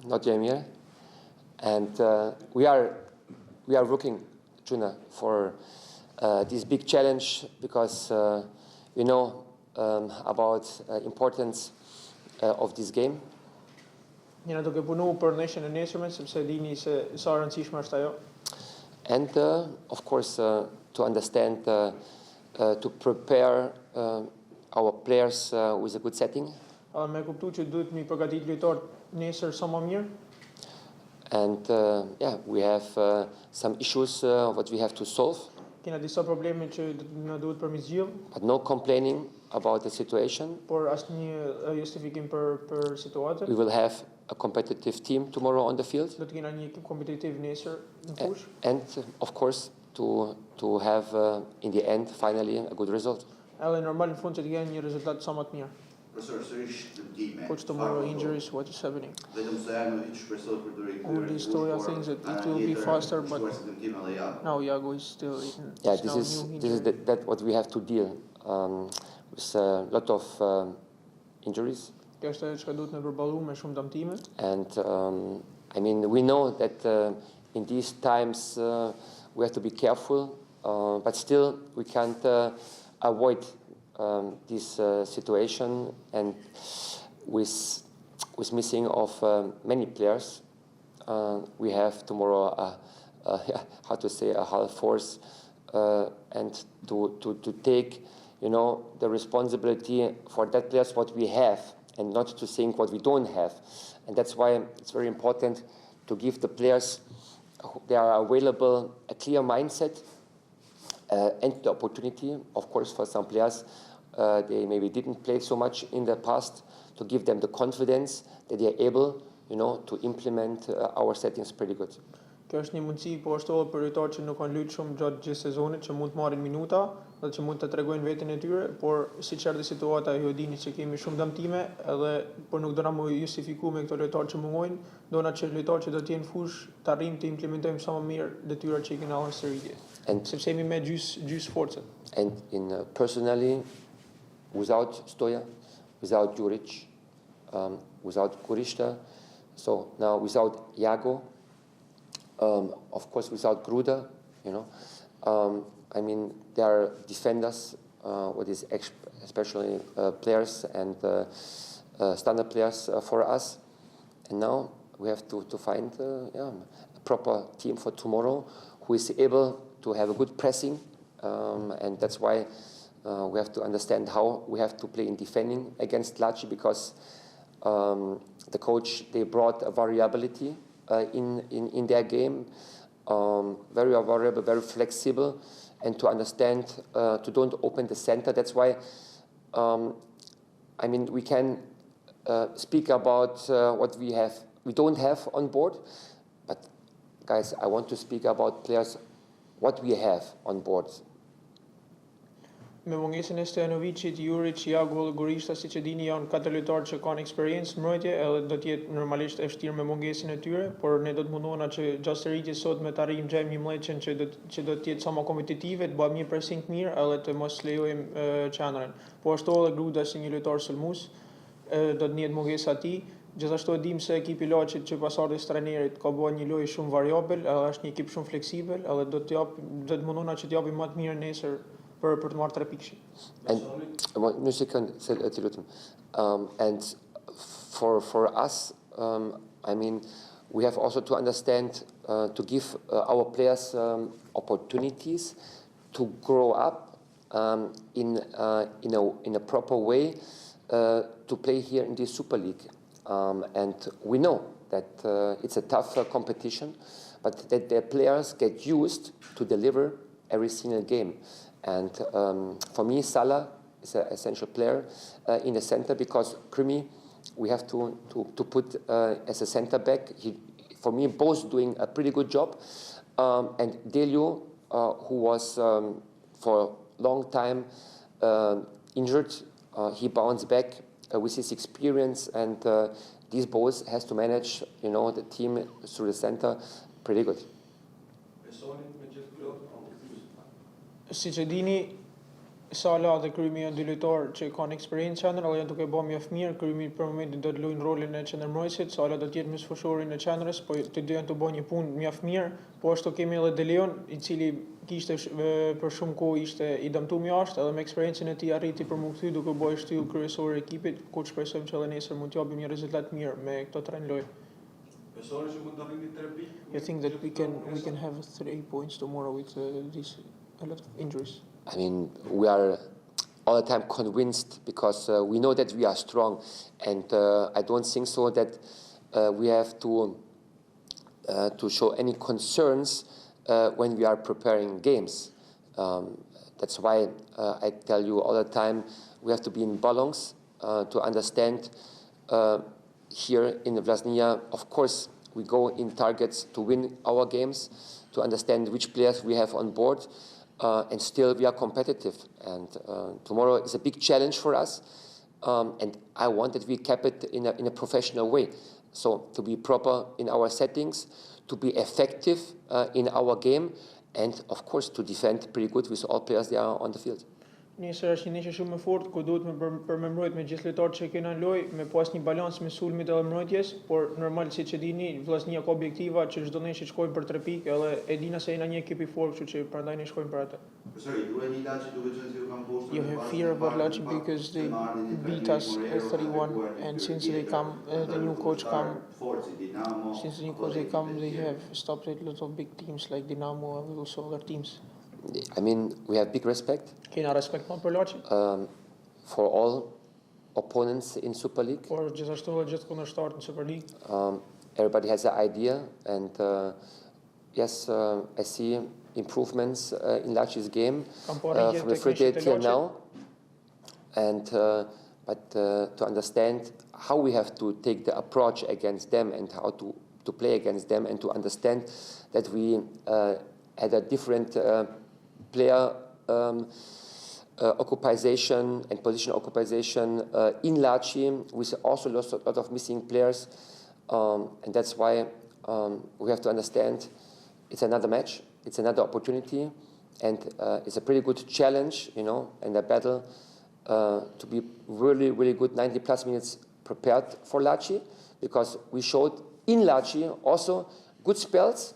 Not Jamir. And we are working, Juna, for this big challenge because we know about importance of this game. Jena duke punu për ndeshjen e nesërme sepse dini se sa e rëndësishme është ajo. And of course to understand to prepare our players with a good setting. Me kuptu që duhet mi përgatit lojtarët nesër sa më mirë. And yeah, we have some issues what we have to solve. Kena disa probleme që na duhet përmirësjell. But no complaining about the situation. Por asnjë justifikim për situatën. We will have a competitive team tomorrow on the field. Do të kena një ekip kompetitiv nesër në fushë. And of course to have in the end finally a good result. Edhe normal në fund që të kenë një rezultat sa më të mirë. Coach, tomorrow injuries, what is happening? Only story, I think that it will be faster, but now Iago is still in. Yeah, this is that what we have to deal with a lot of injuries. And I mean, we know that in these times we have to be careful, but still we can't avoid this situation, and with missing of many players, we have tomorrow how to say a half force, and to take, you know, the responsibility for that players what we have, and not to think what we don't have. And that's why it's very important to give the players they are available a clear mindset and the opportunity, of course, for some players they maybe didn't play so much in the past, to give them the confidence that they are able, you know, to implement our settings pretty good. Kjo është një mundësi po ashtu edhe për lojtarët që nuk kanë luajtur shumë gjatë gjithë sezonit, që mund të marrin minuta dhe që mund të tregojnë veten e tyre, por siç erdhi situata ju e dini që kemi shumë dëmtime, edhe por nuk do na më justifikuar me këto lojtarë që mungojnë, do na që lojtarët që do të jenë fushë të arrijmë të implementojmë sa më mirë detyrat që i kemi dhënë së rritje. Sepse jemi me gjys forcën. And in personally, without Stoja, without Đurić, without Kurishta, so now without Iago, of course without Gruda, you know, I mean there are defenders, what is especially players and standard players for us, and now we have to find a proper team for tomorrow who is able to have a good pressing, and that's why we have to understand how we have to play in defending against Laçi, because the coach, they brought a variability in their game, very variable, very flexible, and to understand to don't open the center. That's why I mean we can speak about what we don't have on board, but guys, I want to speak about players what we have on board. Me mungesën e Stojanovićit, Đurić, Iago dhe Gurishta, siç e dini, janë katër lojtarë që kanë eksperiencë në mbrojtje, edhe do të jetë normalisht e vështirë me mungesën e tyre, por ne do të mundohena që gjatë së rritjes sot me të arrijmë gjejmë një mllëçën që do të jetë sa më kompetitive, të bëjmë një pressing të mirë, edhe të mos lejojmë qendrën. Po ashtu edhe Gruda si një lojtar sulmues, do të njihet mungesa e tij. Gjithashtu e dim se ekipi i Laçit që pas ardhes trajnerit ka bërë një lojë shumë variabel, edhe është një ekip shumë fleksibel, edhe do të mundohena që të japim më të mirë nesër për të marrë 3 pikë. And një sekond, të lutem. And for us, I mean, we have also to understand to give our players opportunities to grow up in a proper way to play here in the Super League. And we know that it's a tough competition, but that their players get used to deliver every single game. And for me, Salah is an essential player in the center, because Krimi, we have to put as a center back. For me, both doing a pretty good job. And Delio, who was for a long time injured, he bounced back with his experience, and these boys has to manage, you know, the team through the center pretty good. Siç e dini, Sala dhe krymi janë dy lojtarë që kanë eksperiencë qendër, edhe janë duke bërë mjaft mirë. Krymi për momentin do të luajnë rolin e qendërmbrojtësit, Sala do të jetë mysfoshorin e qendrës, po të dy janë të bëjnë një punë mjaft mirë. Po ashtu kemi edhe De Leon, i cili kishte për shumë kohë ishte i dëmtuar jashtë, edhe me eksperiencën e tij arriti për mu kthy duke bërë shtyll kryesor e ekipit, ku shpresojmë që edhe nesër mund të japim një rezultat mirë me këto 3 lojë. Besoni që mund të arrini 3 pikë? You think that we can have 3 points tomorrow with a lot of injuries? I mean, we are all the time convinced because we know that we are strong, and I don't think so that we have to show any concerns when we are preparing games. That's why I tell you all the time we have to be in balance to understand here in Vllaznia, of course, we go in targets to win our games, to understand which players we have on board, and still we are competitive. And tomorrow is a big challenge for us, and I want that we keep it in a professional way. So to be proper in our settings, to be effective in our game, and of course to defend pretty good with all players that are on the field. Nesër është një ndeshje shumë e fortë ku duhet me përmembrojt me gjithë lojtarët që kena në lojë, me pas një balans me sulmit edhe mbrojtjes, por normal siç e dini, Vllaznia ka objektiva që çdo ndeshje shkojnë për 3 pikë, edhe e dina se jena një ekip i fortë, kështu që prandaj ne shkojmë për atë. You have fear about Laçi because they beat us 3-1, and since they come, the new coach come, they have stopped a lot of big teams like Dinamo and also other teams. I mean, we have big respect Kena respekt për Laçi, for all opponents in Super League. por gjithashtu edhe gjithë kundërshtarët në Super League. Everybody has an idea, and yes, I see improvements in Laçi's game from the free day till now. And but to understand how we have to take the approach against them and how to play against them, and to understand that we had a different player occupation and position occupation in Laçi. We also lost a lot of missing players, and that's why we have to understand it's another match, it's another opportunity, and it's a pretty good challenge, you know, and a battle to be really, really good 90 plus minutes prepared for Laçi, because we showed in Laçi also good spells,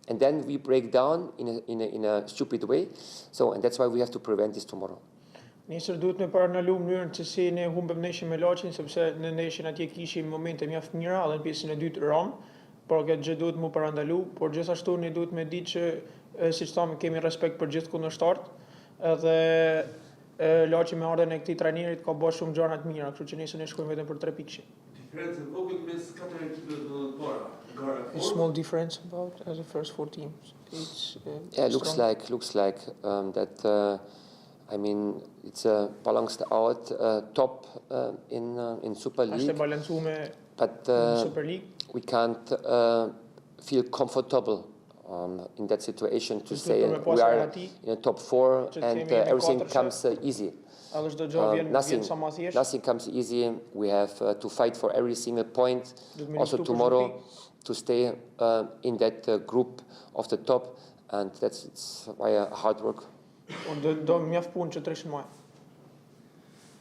and then we break down in a stupid way. So, and that's why we have to prevent this tomorrow. Nesër duhet me paranalu mënyrën që si ne humbëm ndeshjen me Laçin, sepse në ndeshjen atje kishim momente mjaft mira, edhe në pjesën e dytë ram, por këtë gjë duhet mu parandalu, por gjithashtu ne duhet me ditë që siç thamë kemi respekt për gjithë kundërshtarët, edhe Laçi me ardhen e këtij trajnerit ka bërë shumë gjëra të mira, kështu që nesër ne shkojmë vetëm për 3 pikë. Diferencë vogël mes 4 ekipeve të mëdha. A small difference about the first 4 teams. It's yeah, looks like that. I mean, it's a balanced out top in Super Është e League, balancuar but në Super League. we can't feel comfortable in that situation to say we are in the top 4 and everything comes easy. Edhe çdo gjë vjen sa më thjesht. Nothing comes easy. We have to fight for every single point. Also tomorrow to stay in that group of the top, and it's why hard work. Do mjaft punë që treshin më.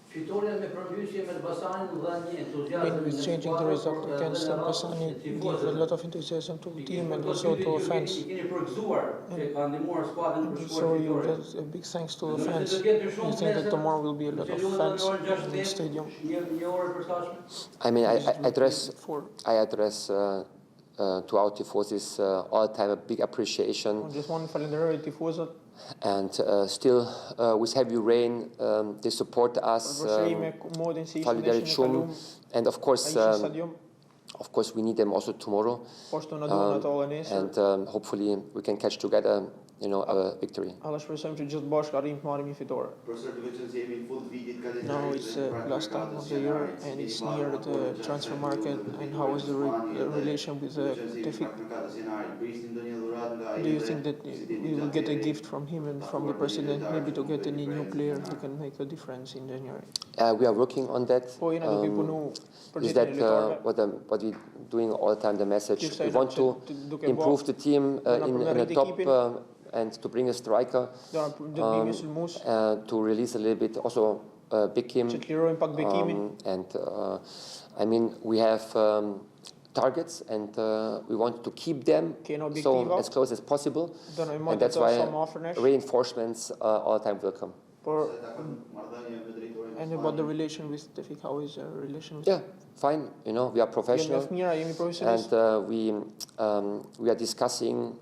Fitoria me përmbysje me Elbasanin dha një entuziazëm. With changing the result against Elbasani gives a lot of enthusiasm to the team and also to the fans. Keni përgëzuar që ka ndihmuar skuadrën për So shkuar you fitore. get a big thanks to the fans. You think that tomorrow will be a lot of fans in the stadium? Një orë përshtatshme. I mean, For I address to our tifosis all the time a big appreciation, gjithmonë falenderoj tifozët. and still with heavy rain they support us. Vështirësi me modin si ishte Falë ndeshjen e shumë, kaluar. and of course. Ai ishte stadium, Of course, we need them also tomorrow, po ashtu na duan ato edhe nesër. and hopefully we can catch together, you know, a victory. Edhe shpresojmë që gjithë bashkë arrijmë të marrim një fitore. Now it's last time of the year and it's near the transfer market. And how is the relation with the Do you think that we will get a gift from him and from the president, maybe to get any new player who can make a difference in January? We are working on that. Po jena duke punu për Is gjithë that lojtarëve. what we doing all the time? The message Gjithsej we want to duke improve the team in the top and to bring a striker Do të vini sulmues, to release a little bit also Big Kim. që të lirojnë pak bekimin. And I mean, we have targets and we want to keep them Kena so objektiva. as close as possible. Dënojmë And të that's sa më why afër nesh. reinforcements all the time will come. Por and about the relation with Tefik, how is your relation with? Yeah, fine. You know, we are Jemi professional fëmira, jemi profesionistë. and we are discussing,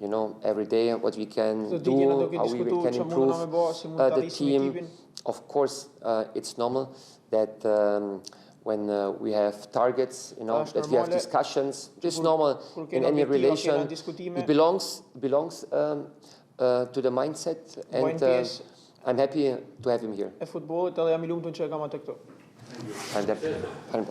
you know, every day what we can Çdo do, ditë jena duke how we diskutuar can çfarë mundna improve me bëj, si mund të the arrisim team. ekipin. Of course, it's normal that when we have targets, you know, Është that we have normale discussions. It's kur- normal kur in kena any objektiva, kena relation. diskutime. It belongs to the mindset, and Bojnë pjesë I'm happy to have him here. e futbollit, edhe jam I lumtur që e kam atë këtu. And